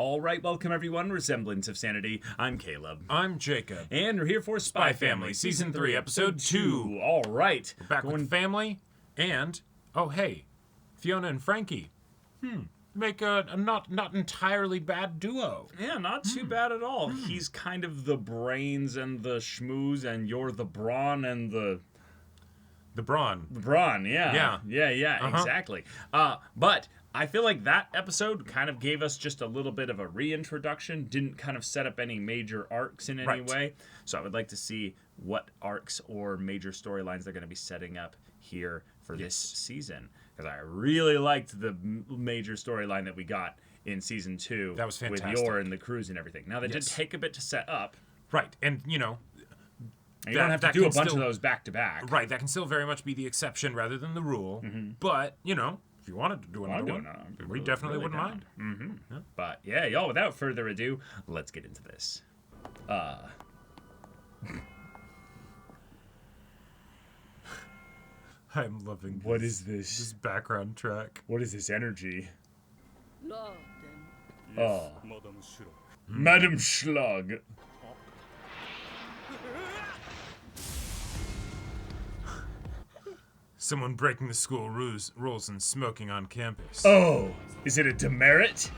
All right, welcome everyone. Semblance of Sanity. I'm Caleb. I'm Jacob. And we're here for Spy Family, Season 3, Episode 2. All right. We're back with family, and, oh hey, Fiona and Frankie. Make a not entirely bad duo. Yeah, not too bad at all. He's kind of the brains and the schmooze, and you're the brawn and the... The brawn. The brawn, yeah. Yeah. Exactly. But I feel like that episode kind of gave us just a little bit of a reintroduction, didn't kind of set up any major arcs in any way. So I would like to see what arcs or major storylines they're going to be setting up here for this season. Because I really liked the major storyline that we got in Season 2. That was fantastic. With Yor and the cruise and everything. Now, that did take a bit to set up. Right, and, you know... And you don't have to do a bunch of those back-to-back. Right, that can still very much be the exception rather than the rule. But, you know, if you wanted to do another one, we definitely wouldn't mind. Yeah. But, yeah, y'all, without further ado, let's get into this. I'm loving What is this? this background track. What is this energy? Yes, Madam Schlag. Someone breaking the school rules and smoking on campus. Oh, is it a demerit?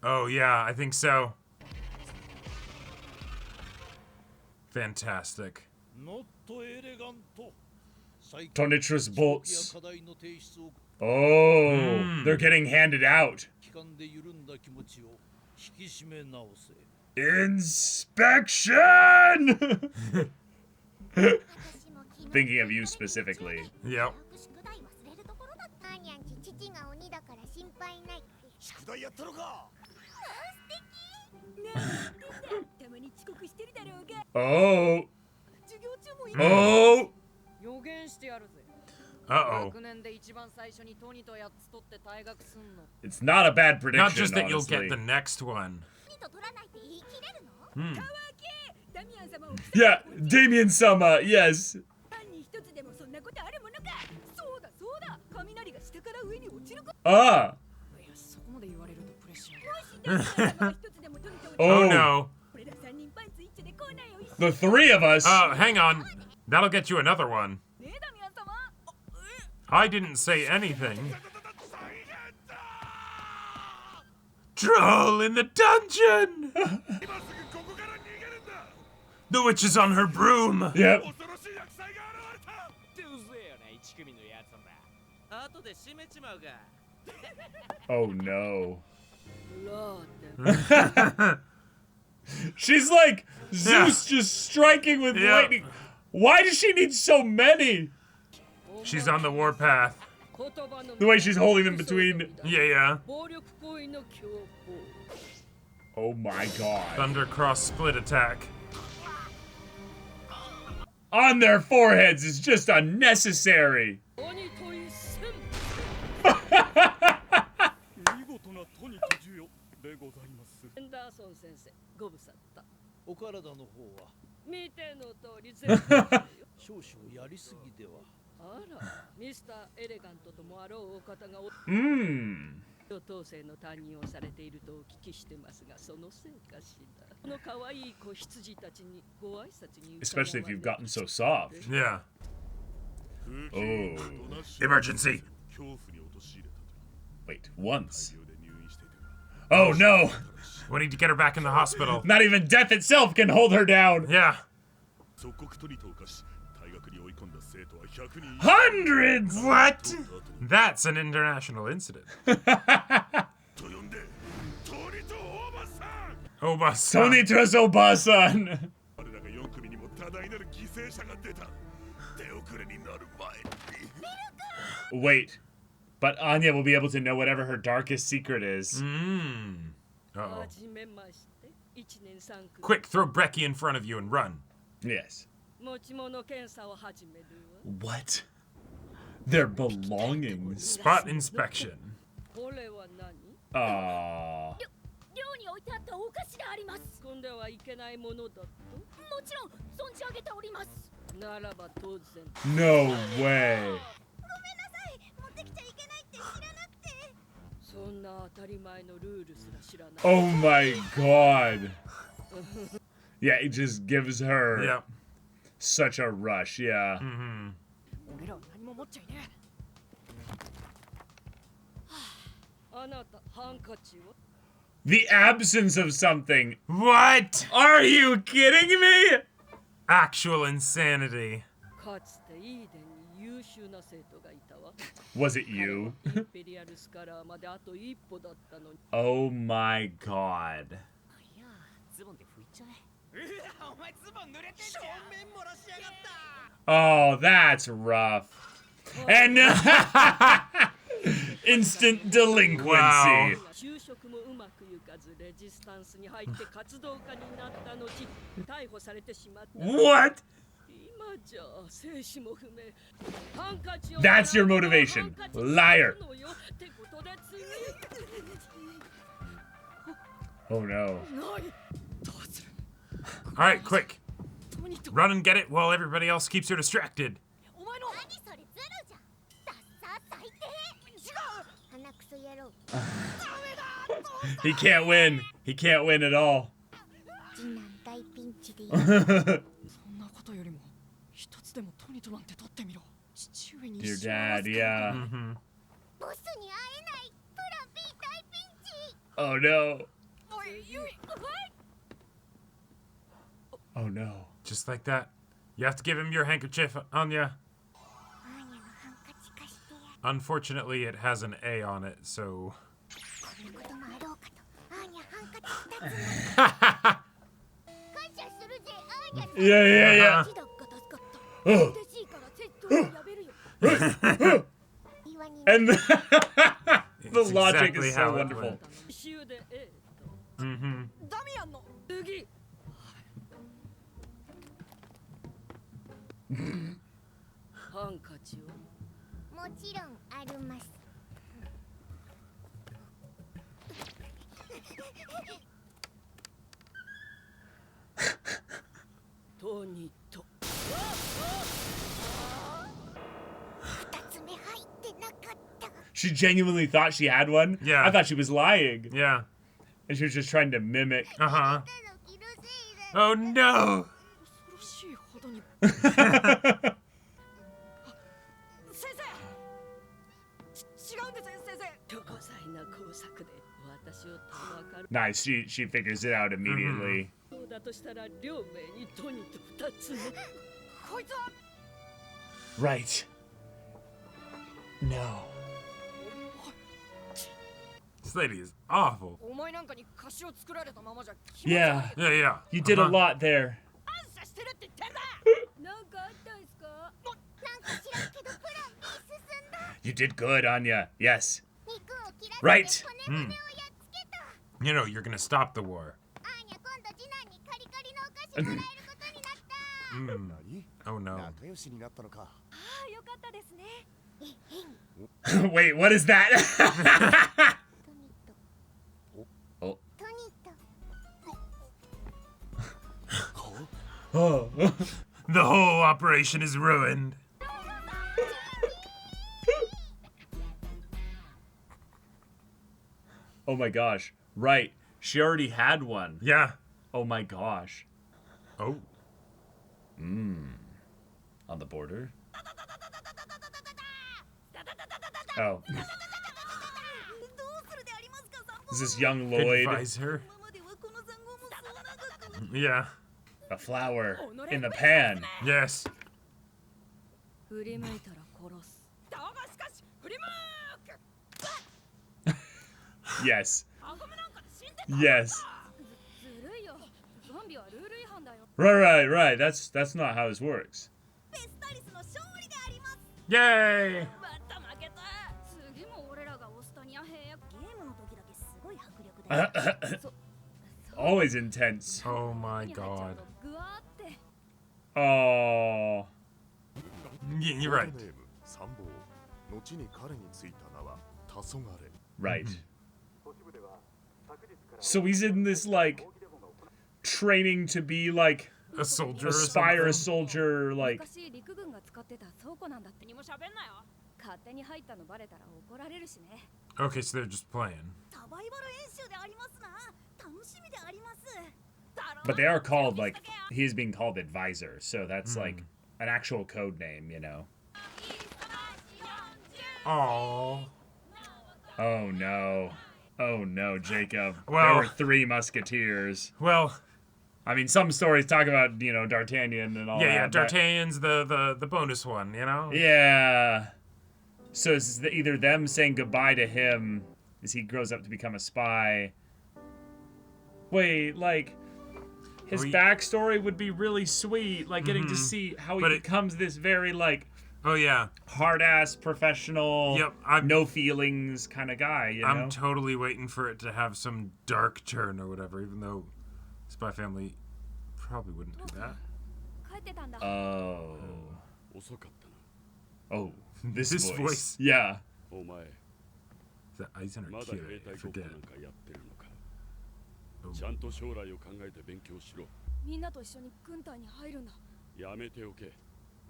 Oh, yeah, I think so. Fantastic. Tonitrous bolts. Oh, they're getting handed out. Inspection! Thinking of you specifically. Yep. Oh. Oh. Uh-oh. It's not a bad prediction, Not just that honestly. you'll get the next one. Yeah, Damien-sama, yes. Ah. Oh no. The three of us. Hang on. That'll get you another one. I didn't say anything. Troll in the dungeon! The witch is on her broom! Yep. Oh no. She's like Zeus just striking with lightning. Why does she need so many? She's on the warpath. The way she's holding them between. Yeah. Oh my god. Thundercross split attack. On their foreheads is just unnecessary. Especially if you've gotten so soft. Yeah. Oh. Emergency. Wait, once. Oh no! We need to get her back in the hospital. Not even death itself can hold her down. Yeah. Hundreds! What? That's an international incident. Oba-san. Tonitrous Oba-san! Wait. But Anya will be able to know whatever her darkest secret is. Uh-oh. Quick, throw Brecky in front of you and run. Yes. What? Their belongings. Spot inspection. Aww. No way. Oh my god. Yeah, it just gives her Yep. such a rush, yeah. The absence of something. What? Are you kidding me? Actual insanity. Was it you? Oh my god. Oh, that's rough. And instant delinquency. Wow. What? That's your motivation. Liar. Oh no. Alright, quick. Run and get it while everybody else keeps her distracted. He can't win. He can't win at all. Dear Dad, yeah. Oh no. Oh no. Just like that. You have to give him your handkerchief, Anya. Unfortunately, it has an A on it, so... Yeah. Oh. And the logic exactly is how so it wonderful. went. She genuinely thought she had one? Yeah. I thought she was lying. Yeah. And she was just trying to mimic. Uh-huh. Oh no! Nice, she figures it out immediately. Right. No. This lady is awful. Yeah. Yeah. You did a lot there. You did good, Anya. Yes. Right. You know, you're gonna stop the war. Oh no. Wait, what is that? Oh. Oh. The whole operation is ruined. Oh my gosh. Right. She already had one. Yeah. Oh my gosh. Oh. On the border? Oh. Is this young Loid? Advise her. Yeah. A flower in the pan. Yes. Yes. Yes. Right. That's not how this works. Yay! Always intense. Oh my god. Oh. You're right. Right. So he's in this, like, training to be, like, A soldier or aspire a something? soldier, like... Okay, so they're just playing. But they are called, like, he's being called advisor, so that's like an actual code name, you know. Oh. Oh no. Oh no, Jacob. Well- there were 3 musketeers. Well, I mean, some stories talk about, you know, D'Artagnan and all that. yeah, but- D'Artagnan's the bonus one, you know? Yeah. So it's either them saying goodbye to him as he grows up to become a spy. Wait, like, his backstory would be really sweet, like getting to see how he becomes this very, like, Oh, yeah. hard-ass, professional, Yep, no feelings kind of guy, you know? I'm totally waiting for it to have some dark turn or whatever, even though Spy Family probably wouldn't do that. Oh. Oh, this This voice. voice. Yeah. Is that Aizen or Kira? I forget. Oh. ちゃんと将来を考えて勉強しろ。みんなと一緒に軍隊に入るんだ。やめておけ。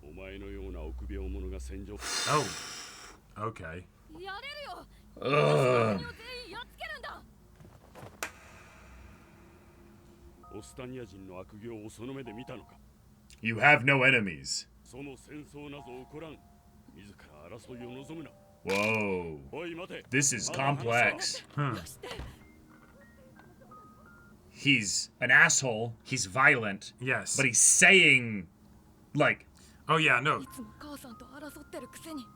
お前のような臆病者が戦場。Oh. Okay. やれるよ。 Ugh. 全員やっつけるんだ。オスタニア人の悪行をその目で見たのか。 You have no enemies. その戦争など起こらん。自ら争いを望むな。 Whoa. おい待て。 This is complex. Hmm. He's an asshole. He's violent. Yes. But he's saying, like, Oh, yeah, no. いつも母さんと争ってるくせに。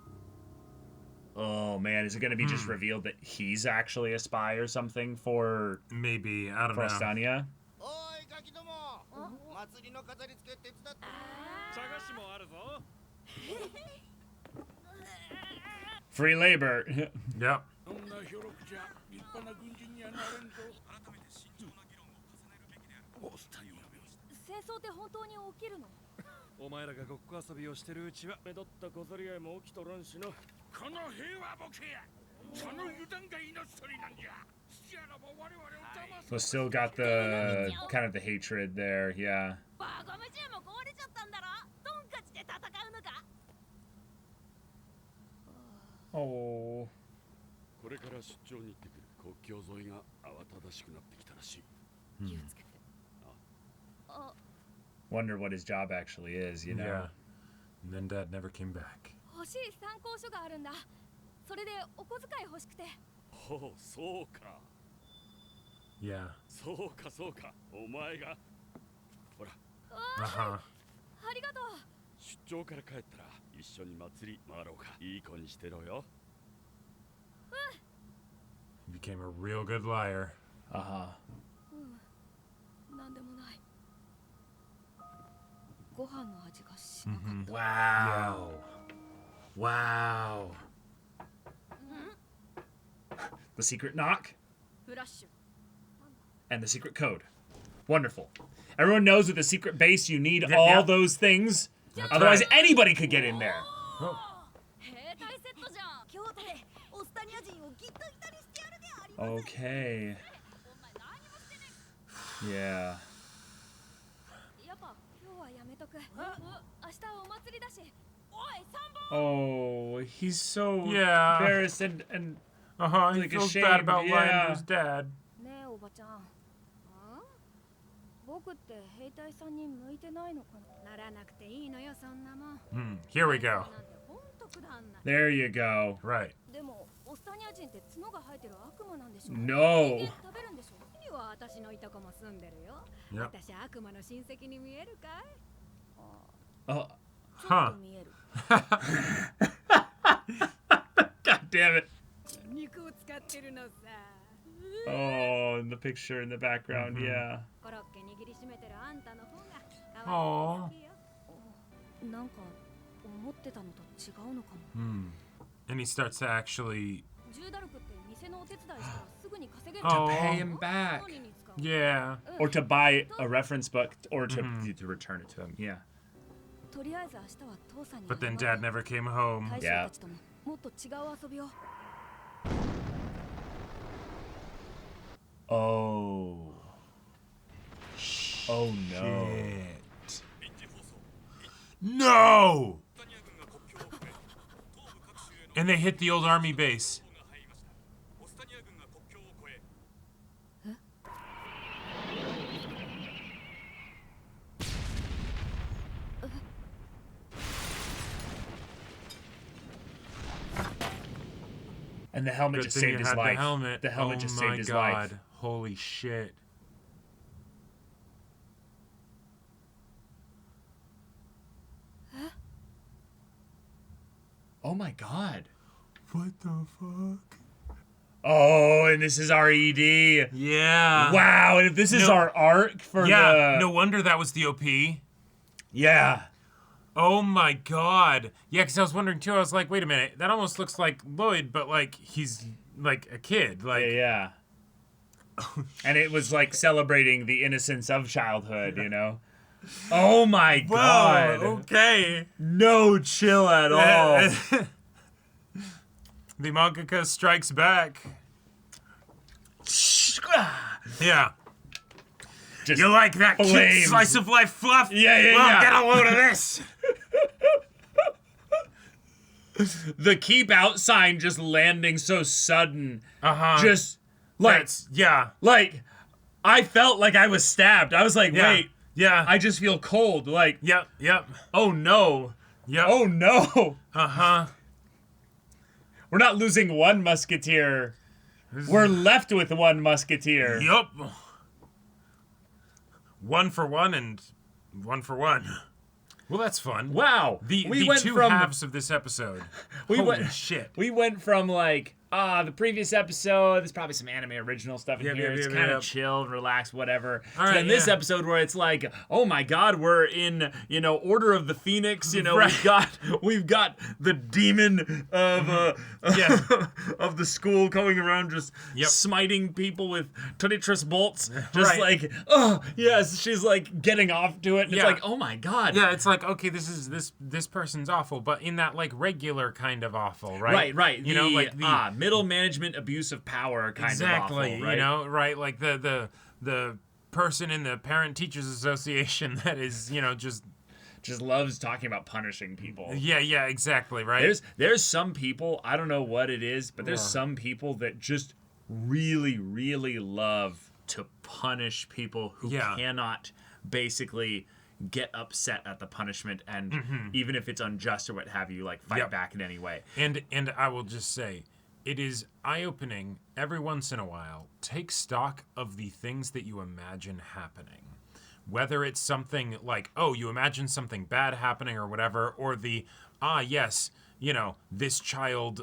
oh man, is it going to be just revealed that he's actually a spy or something for Maybe. I don't know. Frostania? おいガキども祭りの飾り付け手伝って探しもあるぞ。 Free labor. Yep. そんなひょろくじゃ立派な軍人にはなれんぞ。オスタニア。戦争って本当に起きるの？お前らがごっこ遊びをしてるうちは目立った小競り合いも起きとらんしな。この平和ボケや。その油断が命取りなんじゃ。父やらも我々を騙す。 So still got the kind of the hatred there, yeah. バカムチューも壊れちゃったんだろ。トンカチで戦うのか。 Oh. これから出張に行ってくる。国境沿いが慌ただしくなってきたらしい。気をつけて。あ、 Wonder what his job actually is, you know? Yeah. And then Dad never came back. 欲しい参考書があるんだ。それでお小遣い欲しくて。ほう、そうか。 Yeah. そうかそうか。お前が。ほら、 Uh-huh. ありがとう。出張から帰ったら一緒に祭り回ろうか。いい子にしてろよ。 He became a real good liar. Uh-huh. なんでもない。ご飯の味がしなかった。 Wow. Wow. The secret knock フラッシュ。 and the secret code. Wonderful. Everyone knows with the secret base you need Yeah, all yeah. those things. That's Otherwise, right. anybody could get in there. 兵隊セットじゃん。京都でオスタニア人をギッタギタにしてやるであります。 Okay. お前何もしてね Yeah. え。やっぱ今日はやめとく。明日お祭りだし。おい、三本。 Oh, he's so Yeah. embarrassed and Uh-huh. He Like feels ashamed, bad about lying yeah. to his dad. ねえおばちゃん。僕って兵隊さんに向いてないのかな。ならなくていいのよそんなもん。 Here we go. なんてほんとくだんない。 there you go. Right. でもオスタニア人って角が生えてる悪魔なんでしょ。 No. 人間食べるんでしょ。には私のいとこも住んでるよ。 Yep. 私悪魔の親戚に見えるかい？ Oh, ちょっと見える。 God damn it. 肉を使ってるのさ。 Oh, and the picture in the background, yeah. コロッケ握りしめてるあんたの方が可愛いよ。なんか思ってたのと違うのかも。 And he starts to actually. 10ダルクって店のお手伝いしたらすぐに稼げる。 Oh. Pay him back. 何に使う？ Yeah. Or to buy a reference book or to return it to him, yeah. とりあえず明日は父さんに。 But then Dad never came home. 大将たちとももっと違う遊びを。 Oh. Oh no. Shit. No! And they hit the old army base. And the helmet Good just thing saved you his had life. The helmet. The helmet just saved his life. Holy shit. Oh my god. What the fuck? Oh, and this is our ED. Yeah. Wow, and if this is our arc for Yeah, no wonder that was the OP. Yeah. Oh my god. Yeah, because I was wondering too, I was like, wait a minute, that almost looks like Loid, but like he's like a kid. Like Yeah. And it was like celebrating the innocence of childhood, you know? Oh my god. okay. No chill at all. The mangaka strikes back. Yeah. Just You like that cute flames. slice of life fluff? Yeah. Well, get a load of this. The keep out sign just landing so sudden. Uh-huh. Just like yeah. like I felt like I was stabbed. I was like, Yeah. wait, Yeah. I just feel cold. Like, Yep. oh no. Yep. Oh no. Uh-huh. We're not losing one musketeer. We're left with one musketeer. Yup. 1 for 1 and 1 for 1. Well, that's fun. Wow. The went two from halves of this episode. we Holy went shit. We went from like the previous episode, there's probably some anime original stuff in Yep, here. yep, It's yep, kind of yep. chill, relaxed, whatever. All So right, then this yeah. episode where it's like, oh my god, we're in, Order of the Phoenix, Right. we've got the demon of Yeah. of the school going around just Yep. smiting people with Tonitrus bolts. Just Right. like, oh yes, she's like getting off to it, and Yeah. it's like, oh my god. Yeah, it's like, okay, this person's awful, but in that like regular kind of awful, right? Right. You know, like the middle management abuse of power kind exactly, of awful, right? you know, right? Like the person in the Parent Teachers Association that is, just loves talking about punishing people. yeah, exactly, right? There's some people, I don't know what it is, but there's Yeah. some people that just really, really love to punish people who Yeah. cannot basically get upset at the punishment, and even if it's unjust or what have you, like fight Yep. back in any way. And I will just say, it is eye-opening every once in a while. Take stock of the things that you imagine happening. Whether it's something like, oh, you imagine something bad happening or whatever, or the, yes, this child,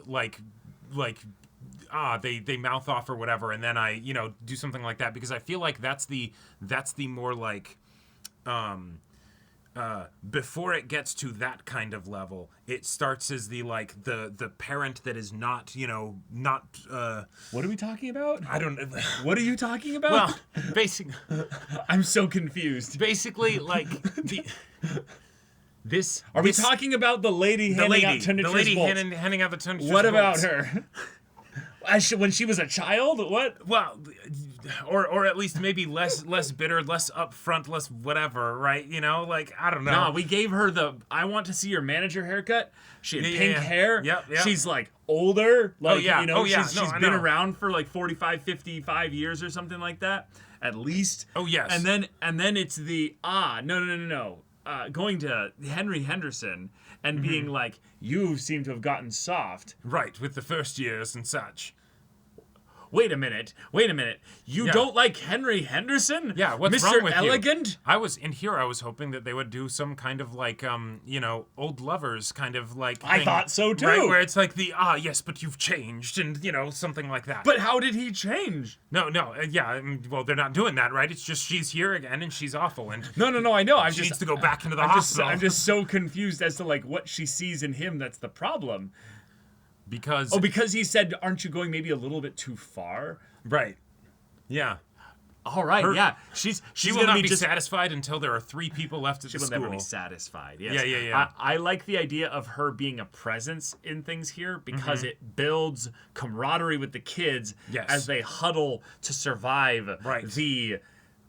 they mouth off or whatever, and then I, do something like that, because I feel like that's the more like, before it gets to that kind of level, it starts as the parent that is not, What are we talking about? I don't What are you talking about? well, basically, I'm so confused. like this. Are we talking about the lady handing out the Tonitrus lady bolts? handing out the Tonitrus What about bolts? her? When she was a child? What? Well, or at least maybe less bitter, less upfront, less whatever, right? I don't know. Nah, we gave her the I want to see your manager haircut. She had Yeah, pink yeah. hair. Yep. She's like older. Like, yeah. Oh, yeah. she's No, I been know. around for like 45, 55 years or something like that, at least. Oh, yes. And then it's the no. Going to Henry Henderson and being like, you seem to have gotten soft. Right, with the first years and such. Wait a minute. You Yeah. don't like Henry Henderson? Yeah, what's Mr. wrong with Elegant? you? I was hoping that they would do some kind of like, old lovers kind of like I thing, thought so, too. Right, where it's like the, yes, but you've changed, and, something like that. But how did he change? No, yeah, well, they're not doing that, right? It's just she's here again, and she's awful, and No, I know. she needs to go back into the hospital. I'm just so confused as to like what she sees in him that's the problem. because... Oh, because he said, aren't you going maybe a little bit too far? Right. Yeah. All right, yeah. She She will not be satisfied until there are 3 people left at the She will school. never be satisfied. Yes. Yeah. I like the idea of her being a presence in things here because it builds camaraderie with the kids Yes. as they huddle to survive Right. the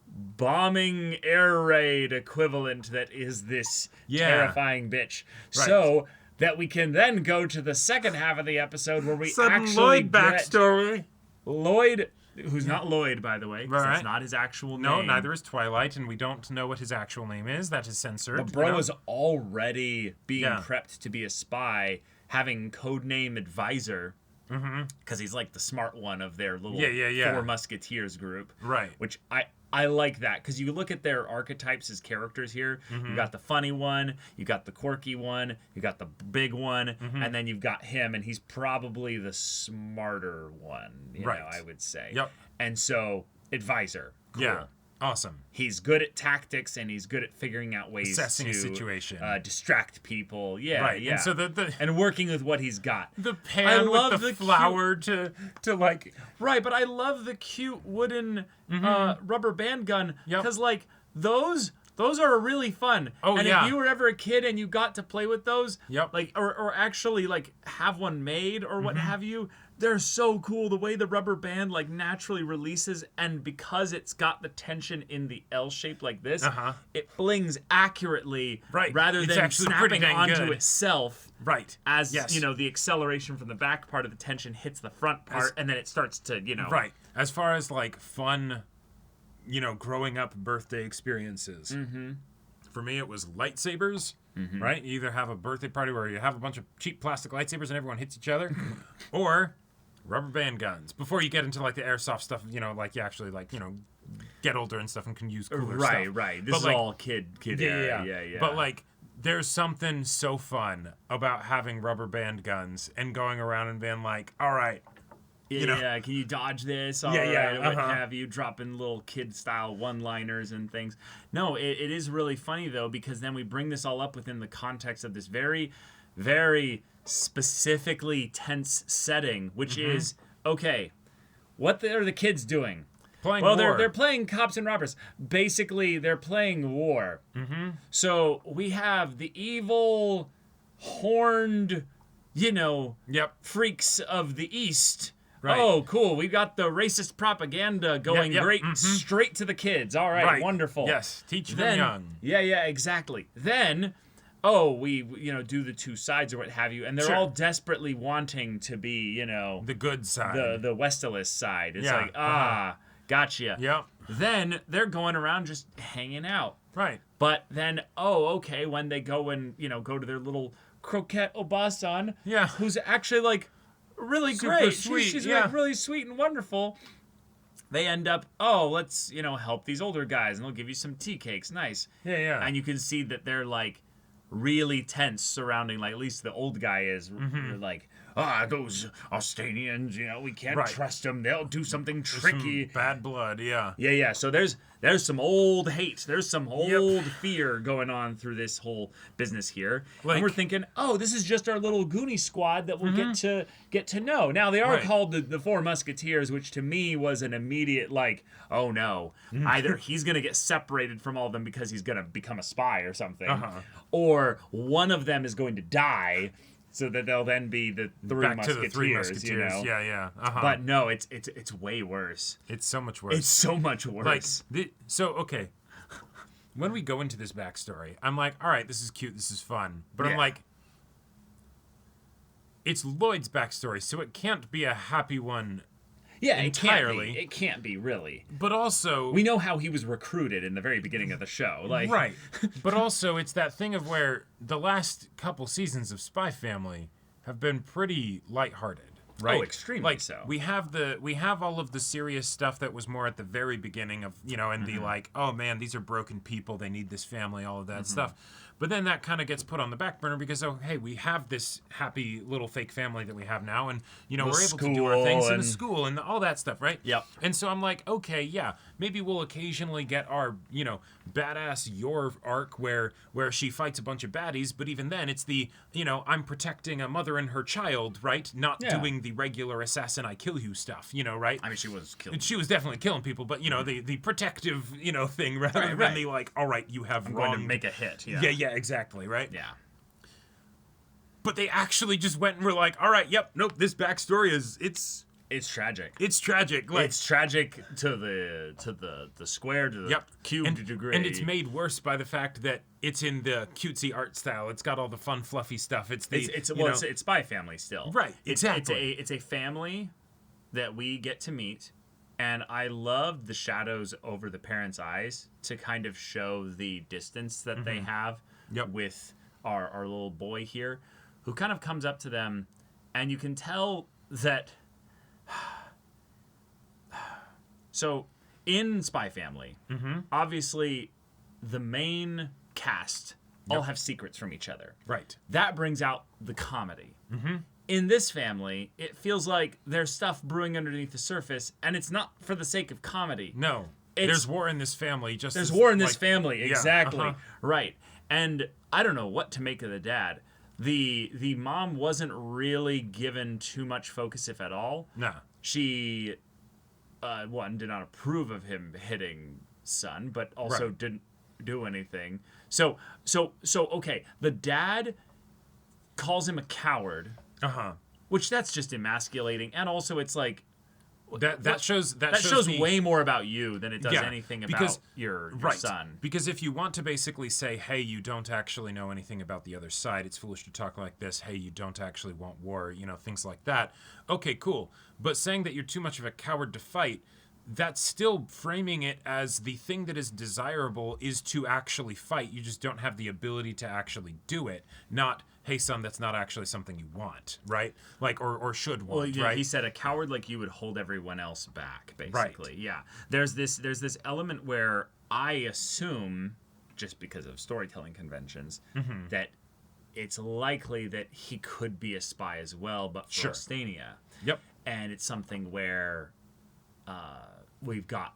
bombing air raid equivalent that is this terrifying bitch. Right. So that we can then go to the second half of the episode where we Sudden actually Loid backstory. Loid, who's not Loid, by the way, 'cause Right. that's not his actual name. No, neither is Twilight, and we don't know what his actual name is. That is censored. The bro is already being Yeah. prepped to be a spy, having codename Advisor. because he's like the smart one of their little Yeah. Four Musketeers group. Right. Which I like that, because you look at their archetypes as characters here. You got the funny one, you got the quirky one, you got the big one, and then you've got him, and he's probably the smarter one, you know, I would say. Yep. And so, advisor. Cool. Yeah. Awesome. He's good at tactics, and he's good at figuring out ways Assessing to a situation. Distract people. Yeah, Right. yeah. And so and working with what he's got. the pan love with the the flour to like Right, but I love the cute wooden rubber band gun, because like those are really fun. Oh, and yeah. if you were ever a kid and you got to play with those, Yep. like or actually like have one made or what have you, they're so cool. The way the rubber band like naturally releases, and because it's got the tension in the L shape like this, it flings accurately, Right. rather It's than actually pretty snapping dang onto good. itself. right. As Yes. you know, the acceleration from the back part of the tension hits the front part, and then it starts to, you know, Right. As far as like fun, growing up birthday experiences. For me, it was lightsabers. Right. You either have a birthday party where you have a bunch of cheap plastic lightsabers and everyone hits each other, or rubber band guns. Before you get into like the airsoft stuff, like you actually like get older and stuff and can use cooler stuff. Right. This But, is like, all kid era. Yeah. But like, there's something so fun about having rubber band guns and going around and being like, all right, yeah, can you dodge this? All Yeah, right, yeah, what have you, dropping little kid-style one-liners and things. No, it is really funny, though, because then we bring this all up within the context of this very, very specifically tense setting, which is, okay, what are the kids doing? playing Well, war. they're playing cops and robbers. Basically, they're playing war. So we have the evil, horned, Yep. freaks of the East. Right. Oh, cool. We got the racist propaganda going yep, great straight to the kids. All right, wonderful. Yes, teach them Then, young. Yeah, exactly. Then, we do the two sides or what have you, and they're Sure. all desperately wanting to be, The good side. the Westalist side. It's Yeah, like, gotcha. Yep. Then they're going around just hanging out. Right. But then, okay, when they go and, go to their little croquette Obasan, Yeah. who's actually, like, really Super great. sweet, She's yeah. like, really sweet and wonderful. They end up, let's, help these older guys, and they'll give you some tea cakes. Nice. Yeah. And you can see that they're, like, really tense surrounding, like, at least the old guy is, like, those Austanians, we can't Right. trust them. They'll do something Some tricky. bad blood, yeah. Yeah. So there's some old hate. There's some old fear going on through this whole business here. Like- And we're thinking, this is just our little Goonie squad that we'll get to know. Now they are Right. called the Four Musketeers, which to me was an immediate like, oh no, either he's gonna get separated from all of them because he's gonna become a spy or something, or one of them is going to die. So that they'll then be the Three Back Musketeers, to the Three Musketeers. Yeah. But no, it's way worse. It's so much worse. It's so much worse. Like, okay. When we go into this backstory, I'm like, all right, this is cute, this is fun. But I'm Yeah. like, it's Loid's backstory, so it can't be a happy one. Yeah, entirely. It can't be really. But also, We know how he was recruited in the very beginning of the show. Like, right. But also, it's that thing of where the last couple seasons of Spy Family have been pretty lighthearted. Right? Oh, extremely like, so. We have all of the serious stuff that was more at the very beginning of, and the like, oh man, these are broken people, they need this family, all of that stuff. But then that kind of gets put on the back burner because, hey, we have this happy little fake family that we have now, and we're able to do our things in the school and all that stuff, right? Yep. And so I'm like, okay, yeah, maybe we'll occasionally get our, badass Yor arc where she fights a bunch of baddies, but even then it's the, I'm protecting a mother and her child, right? Not doing the regular assassin I kill you stuff, right? I mean, she was killed. She was definitely killing people, but the protective, thing rather Right, than right. the like, all right, you have I'm wronged. going to make a hit. Yeah, exactly, right? Yeah. But they actually just went and were like, all right, yep, nope, this backstory It's tragic. it's tragic. Like, It's tragic to the square, to the cubed degree. And it's made worse by the fact that it's in the cutesy art style. It's got all the fun, fluffy stuff. It's Spy Family still. Right, exactly. It's a family that we get to meet, and I love the shadows over the parents' eyes to kind of show the distance that they have with our little boy here, who kind of comes up to them, and you can tell that so in Spy Family, obviously the main cast all have secrets from each other. Right. That brings out the comedy. In this family, it feels like there's stuff brewing underneath the surface, and it's not for the sake of comedy. No. There's war in this family. There's war in this family, yeah, exactly. Right. And I don't know what to make of the dad. The mom wasn't really given too much focus, if at all. Nah. She, one, did not approve of him hitting son, but also didn't do anything. So, okay, the dad calls him a coward. Which that's just emasculating, and also it's like that shows way more about you than it does anything about your son. Because if you want to basically say, hey, you don't actually know anything about the other side, it's foolish to talk like this, hey, you don't actually want war, you know, things like that. Okay, cool. But saying that you're too much of a coward to fight, that's still framing it as the thing that is desirable is to actually fight. You just don't have the ability to actually do it. Not, hey, son, that's not actually something you want, right? Like, or should want, right? He said a coward like you would hold everyone else back, basically. Right. Yeah. There's this element where I assume, just because of storytelling conventions, that it's likely that he could be a spy as well, but for Ostania. Yep. And it's something where we've got,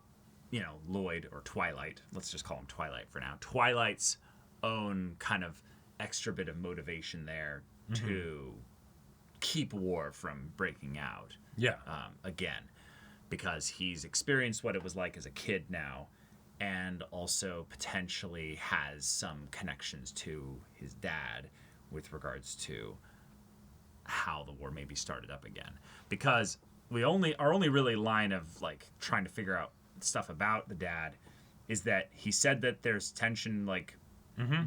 you know, Loid or Twilight. Let's just call him Twilight for now. Twilight's own kind of extra bit of motivation there to keep war from breaking out. Yeah. Again, because he's experienced what it was like as a kid now, and also potentially has some connections to his dad with regards to how the war maybe started up again. Because our only really line of like trying to figure out stuff about the dad is that he said that there's tension like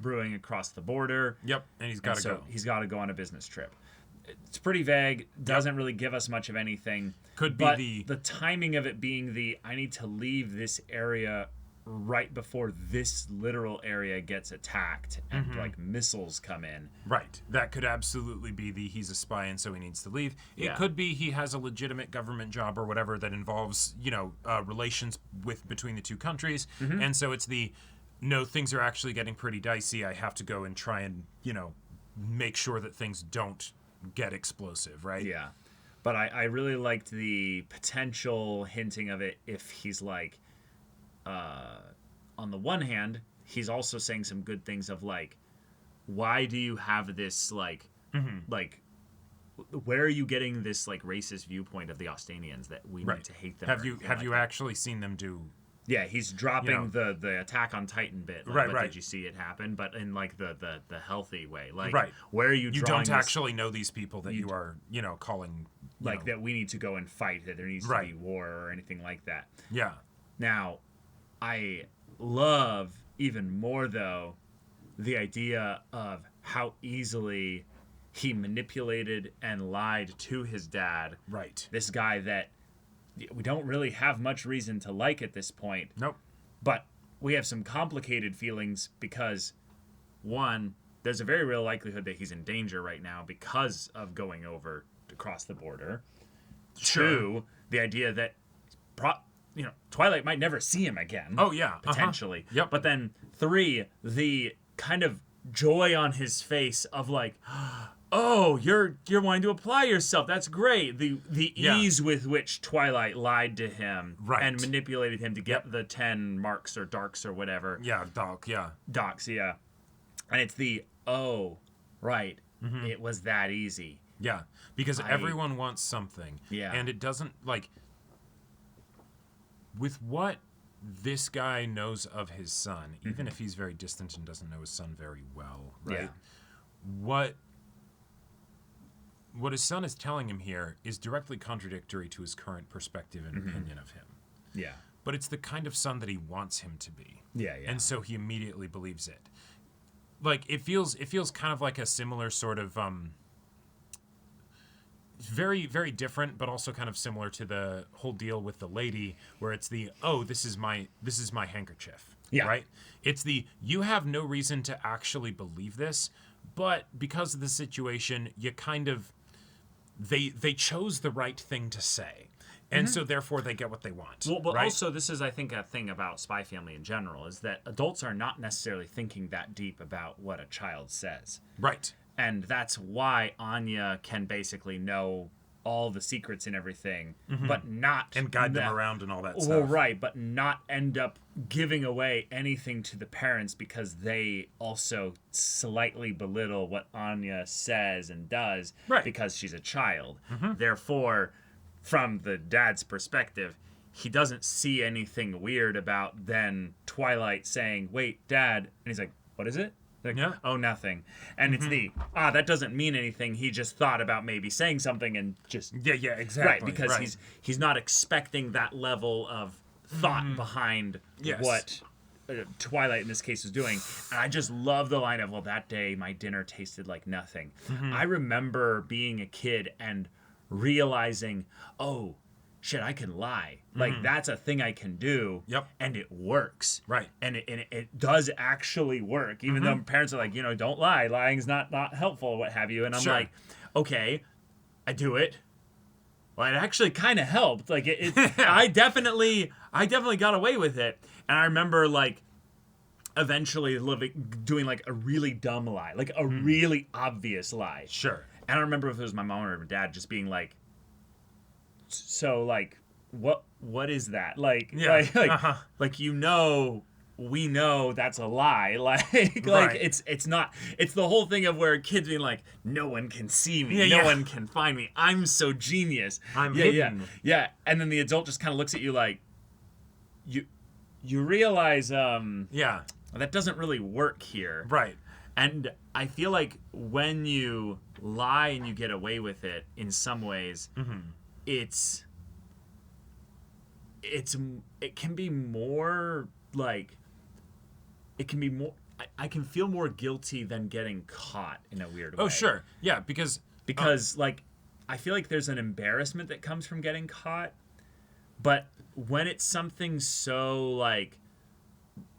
brewing across the border. Yep, and he's got to go. He's got to go on a business trip. It's pretty vague. Doesn't really give us much of anything. Could be but the timing of it being I need to leave this area right before this literal area gets attacked and like missiles come in. Right. That could absolutely be he's a spy and so he needs to leave. It could be he has a legitimate government job or whatever that involves, you know, relations between the two countries. And so it's no, things are actually getting pretty dicey. I have to go and try and, you know, make sure that things don't get explosive, right? Yeah. But I really liked the potential hinting of it if he's like, on the one hand, he's also saying some good things of like, why do you have this like, like, where are you getting this like racist viewpoint of the Ostanians that we need to hate them? Have you actually seen them do? Yeah, he's dropping the Attack on Titan bit. Like, but did you see it happen? But in like the healthy way, like where are you? You don't actually know these people that you are, you know, calling like that. We need to go and fight. That there needs to be war or anything like that. Yeah. Now, I love even more, though, the idea of how easily he manipulated and lied to his dad. Right. This guy that we don't really have much reason to like at this point. Nope. But we have some complicated feelings because, one, there's a very real likelihood that he's in danger right now because of going over to cross the border. Sure. Two, the idea that you know, Twilight might never see him again. Oh, yeah. Potentially. Yep. But then, three, the kind of joy on his face of like, oh, you're wanting to apply yourself. That's great. The ease with which Twilight lied to him and manipulated him to get the 10 marks or darks or whatever. Yeah, Docs, yeah. And it's it was that easy. Yeah, because everyone wants something. Yeah. And it doesn't, like, with what this guy knows of his son, even if he's very distant and doesn't know his son very well, right? Yeah. What his son is telling him here is directly contradictory to his current perspective and opinion of him. Yeah. But it's the kind of son that he wants him to be. Yeah. And so he immediately believes it. Like, it feels kind of like a similar sort of very, very different, but also kind of similar to the whole deal with the lady, where it's this is my handkerchief. Yeah. Right? It's you have no reason to actually believe this, but because of the situation, you kind of they chose the right thing to say. And so therefore they get what they want. Well, but right? also this is, I think, a thing about Spy Family in general, is that adults are not necessarily thinking that deep about what a child says. Right. And that's why Anya can basically know all the secrets and everything, but not... And guide them around and all that stuff. Well, right, but not end up giving away anything to the parents because they also slightly belittle what Anya says and does because she's a child. Therefore, from the dad's perspective, he doesn't see anything weird about then Twilight saying, "Wait, Dad," and he's like, "What is it?" Like, "Oh, nothing." And it's that doesn't mean anything. He just thought about maybe saying something and just... Yeah, exactly. Right, because he's not expecting that level of thought behind what Twilight in this case is doing. And I just love the line of, "Well, that day my dinner tasted like nothing." I remember being a kid and realizing, oh, shit, I can lie. Like, that's a thing I can do. Yep. And it works. Right. And it does actually work, even though parents are like, don't lie. Lying's not helpful, what have you. And I'm like, okay, I do it. Well, it actually kind of helped. Like, I definitely got away with it. And I remember, like, eventually doing, like, a really dumb lie. Like, a really obvious lie. Sure. And I remember if it was my mom or my dad just being like, so, like, what is that? Like, we know that's a lie. Like, it's not, it's the whole thing of where kids being like, no one can see me. No one can find me. I'm so genius. I'm hidden. Yeah. And then the adult just kind of looks at you like, you realize, that doesn't really work here. Right. And I feel like when you lie and you get away with it, in some ways, it can be more like, it can be more, I can feel more guilty than getting caught in a weird way. Oh, sure. Yeah, because like, I feel like there's an embarrassment that comes from getting caught, but when it's something so, like,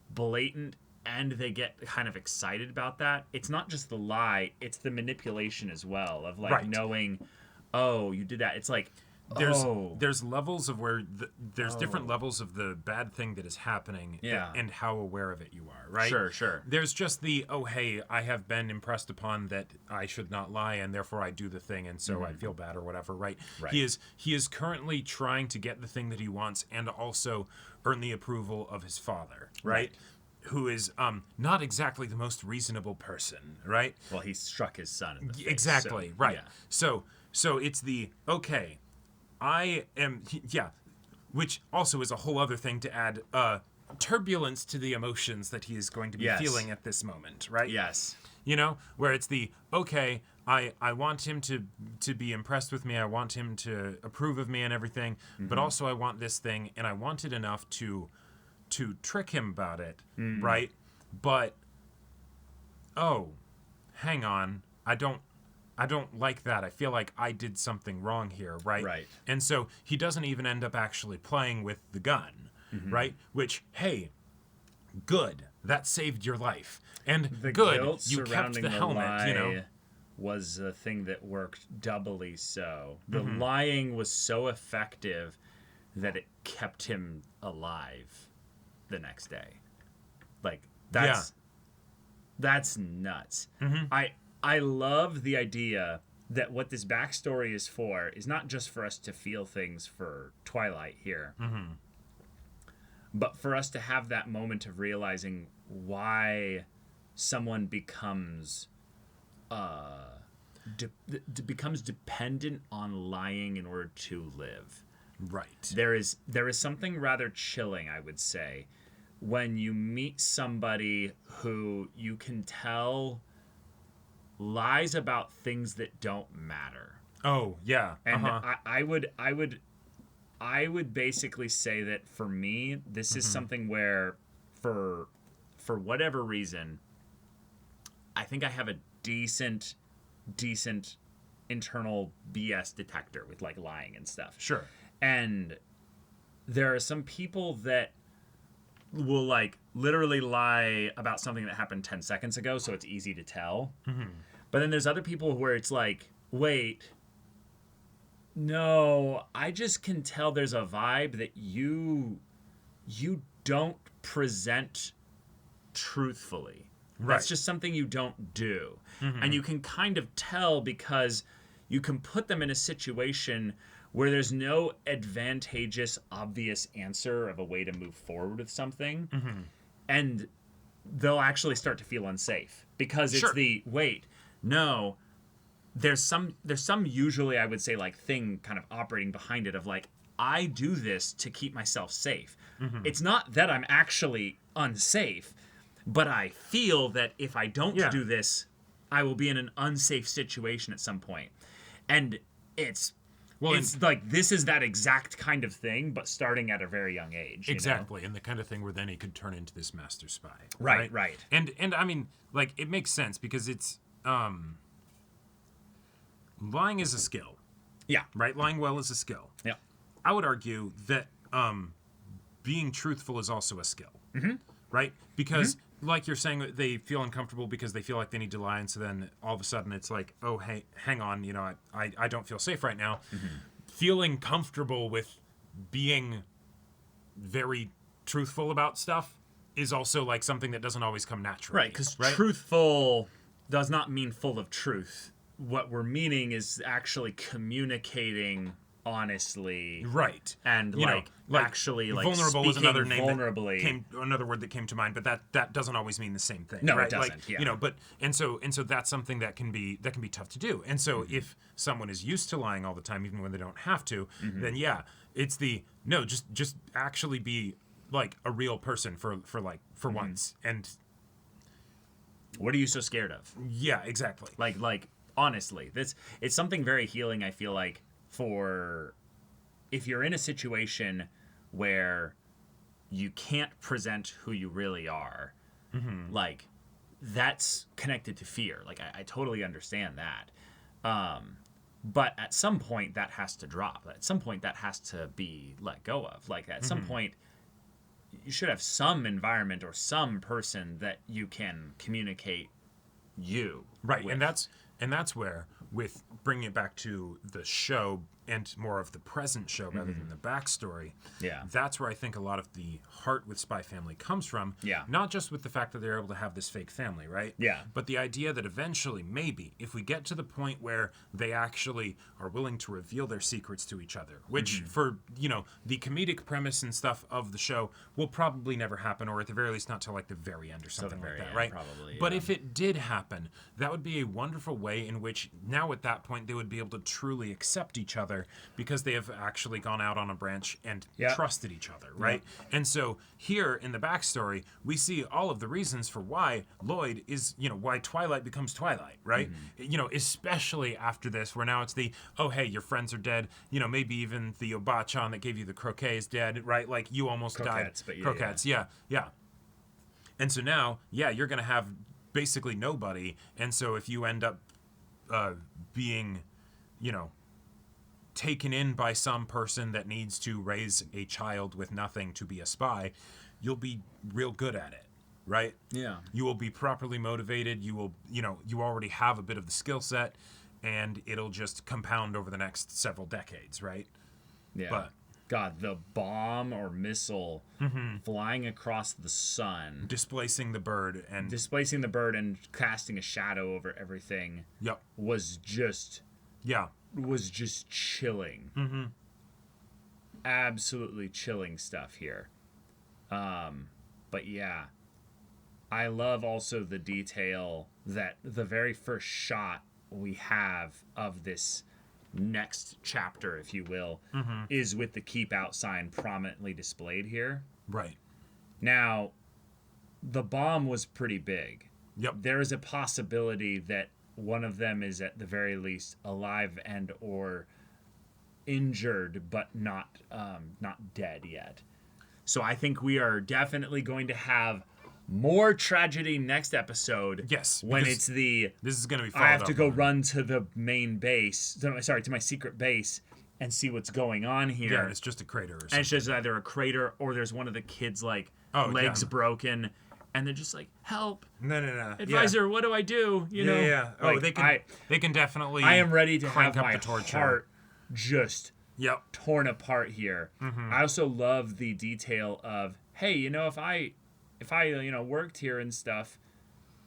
blatant and they get kind of excited about that, it's not just the lie, it's the manipulation as well, of, like, knowing, oh, you did that. It's like, there's levels of where there's different levels of the bad thing that is happening and how aware of it you are, right? Sure. There's just the, oh, hey, I have been impressed upon that I should not lie and therefore I do the thing and so I feel bad or whatever, right? He is currently trying to get the thing that he wants and also earn the approval of his father, right? Who is not exactly the most reasonable person, right? Well, he struck his son in the face. Exactly, so, right. Yeah. So it's the, okay, I am, which also is a whole other thing to add turbulence to the emotions that he is going to be feeling at this moment, right? Yes. Where it's the, okay, I want him to be impressed with me, I want him to approve of me and everything, but also I want this thing, and I want it enough to trick him about it, right? But, oh, hang on, I don't like that. I feel like I did something wrong here, right? Right. And so he doesn't even end up actually playing with the gun, right? Which, hey, good. That saved your life. And The good, guilt you kept surrounding the helmet, lie was a thing that worked doubly so. The lying was so effective that it kept him alive the next day. Like, that's nuts. I love the idea that what this backstory is for is not just for us to feel things for Twilight here, but for us to have that moment of realizing why someone becomes becomes dependent on lying in order to live. Right. There is something rather chilling, I would say, when you meet somebody who you can tell lies about things that don't matter. Oh, yeah. And I would basically say that for me, this is something where for whatever reason, I think I have a decent internal BS detector with, like, lying and stuff. Sure. And there are some people that will, like, literally lie about something that happened 10 seconds ago, so it's easy to tell. But then there's other people where it's like, wait, No, I just can tell there's a vibe that you don't present truthfully. Right. That's just something you don't do. And you can kind of tell because you can put them in a situation where there's no advantageous, obvious answer of a way to move forward with something. And they'll actually start to feel unsafe because it's there's some usually I would say like thing kind of operating behind it of like, I do this to keep myself safe. It's not that I'm actually unsafe, but I feel that if I don't do this, I will be in an unsafe situation at some point. And it's like this is that exact kind of thing, but starting at a very young age. Exactly, and the kind of thing where then he could turn into this master spy. Right. And I mean, like, it makes sense because it's lying is a skill. Yeah. Right? Lying well is a skill. Yeah. I would argue that being truthful is also a skill. Right? Because, like you're saying, they feel uncomfortable because they feel like they need to lie, and so then all of a sudden it's like, oh, hey, hang on, I don't feel safe right now. Feeling comfortable with being very truthful about stuff is also, like, something that doesn't always come naturally. Right, because truthful does not mean full of truth. What we're meaning is actually communicating honestly, right, and actually like vulnerable was another name vulnerably. Another word that came to mind, but that doesn't always mean the same thing. No, right? it doesn't. Like, but and so that's something that can be tough to do. And so if someone is used to lying all the time, even when they don't have to, then it's just actually be like a real person for once. And what are you so scared of? Yeah, exactly. Like honestly, it's something very healing. I feel like. For if you're in a situation where you can't present who you really are, like that's connected to fear. Like I totally understand that. But at some point that has to drop. At some point that has to be let go of. Like at some point you should have some environment or some person that you can communicate you. Right. with. And that's where, with bringing it back to the show and more of the present show rather than the backstory, that's where I think a lot of the heart with Spy Family comes from. Yeah. Not just with the fact that they're able to have this fake family, right? Yeah. But the idea that eventually, maybe, if we get to the point where they actually are willing to reveal their secrets to each other, which for, the comedic premise and stuff of the show will probably never happen, or at the very least not till like the very end or something like that, right? Probably, But if it did happen, that would be a wonderful way in which now at that point they would be able to truly accept each other because they have actually gone out on a branch and trusted each other, right? And so here in the backstory, we see all of the reasons for why Loid is, why Twilight becomes Twilight, right? Especially after this, where now it's the, oh, hey, your friends are dead. Maybe even the Obachan that gave you the croquet is dead, right? Like, you almost Croquettes, died. but Croquettes, yeah. And so now, you're going to have basically nobody. And so if you end up being, taken in by some person that needs to raise a child with nothing to be a spy, you'll be real good at it, right? Yeah. You will be properly motivated. You will, you already have a bit of the skill set, and it'll just compound over the next several decades, right? Yeah. But God, the bomb or missile flying across the sun, displacing the bird and casting a shadow over everything. Yep. Was just chilling. Absolutely chilling stuff here. But yeah, I love also the detail that the very first shot we have of this next chapter, if you will, is with the keep out sign prominently displayed here. Right. Now, the bomb was pretty big. Yep. There is a possibility that one of them is at the very least alive and or injured, but not dead yet. So I think we are definitely going to have more tragedy next episode. Yes, when it's this is going to be. I have to go run to the main base. To my secret base and see what's going on here. Yeah, it's just a crater or something. And it's just either a crater or there's one of the kids legs broken. And they're just like, help! No. Advisor, what do I do? Yeah. Oh, like, they can definitely. I am ready to crank have up my the torture. heart just Yep. torn apart here. I also love the detail of, hey, if I worked here and stuff,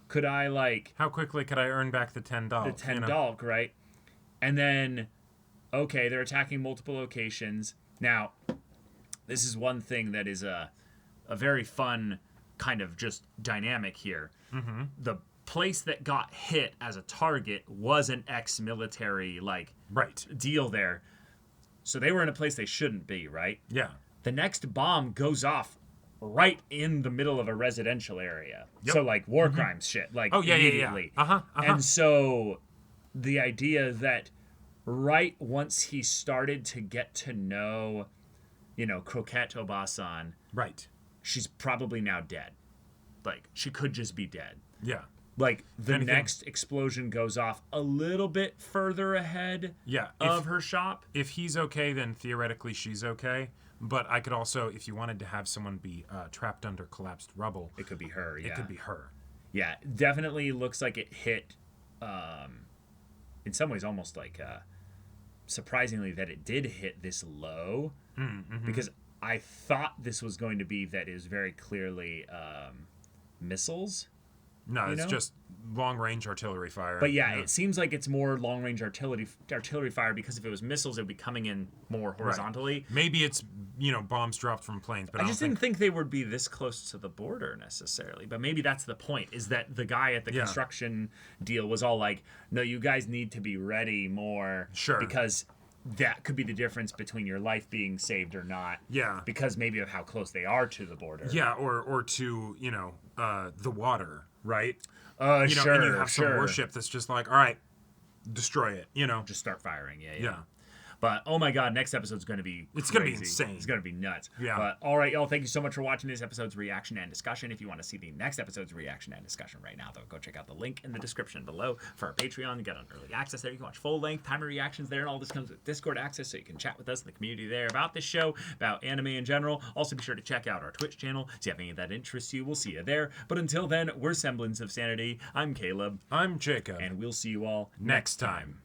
could I like How quickly could I earn back the $10? the 10 dolk, right? And then, okay, they're attacking multiple locations. Now, this is one thing that is a very fun kind of just dynamic here. The place that got hit as a target was an ex-military Right. deal there. So they were in a place they shouldn't be, right? Yeah. The next bomb goes off right in the middle of a residential area. Yep. So like war crimes shit, Oh, yeah, immediately. yeah. And so the idea that right once he started to get to know, Croquette Obasan, Right. she's probably now dead. Like, she could just be dead. Yeah. Like, the Anything- next explosion goes off a little bit further ahead Yeah. of her shop. If he's okay, then theoretically she's okay. But I could also, if you wanted to have someone be trapped under collapsed rubble, It could be her, yeah. it could be her. Yeah, definitely looks like it hit, in some ways almost like, surprisingly that it did hit this low. Because I thought this was going to be that is very clearly missiles. No, it's know? just long-range artillery fire. But yeah, it seems like it's more long-range artillery fire, because if it was missiles, it would be coming in more horizontally. Maybe it's, bombs dropped from planes, but I I just don't didn't think they would be this close to the border necessarily. But maybe that's the point, is that the guy at the construction deal was all like, no, you guys need to be ready more. Sure. Because that could be the difference between your life being saved or not. Yeah. Because maybe of how close they are to the border. Yeah, or to, the water, right? Sure, and you have sure. some warship that's just like, all right, destroy it, Just start firing, yeah. Yeah. But oh my god, next episode's going to be It's gonna be crazy. insane. It's going to be nuts. Yeah. But all right, y'all, thank you so much for watching this episode's reaction and discussion. If you want to see the next episode's reaction and discussion right now, though, go check out the link in the description below for our Patreon. You get on early access there. You can watch full-length timer reactions there, and all this comes with Discord access, so you can chat with us in the community there about this show, about anime in general. Also, be sure to check out our Twitch channel. See if any of that interests you. We'll see you there. But until then, we're Semblance of Sanity. I'm Caleb, I'm Jacob. and we'll see you all next time.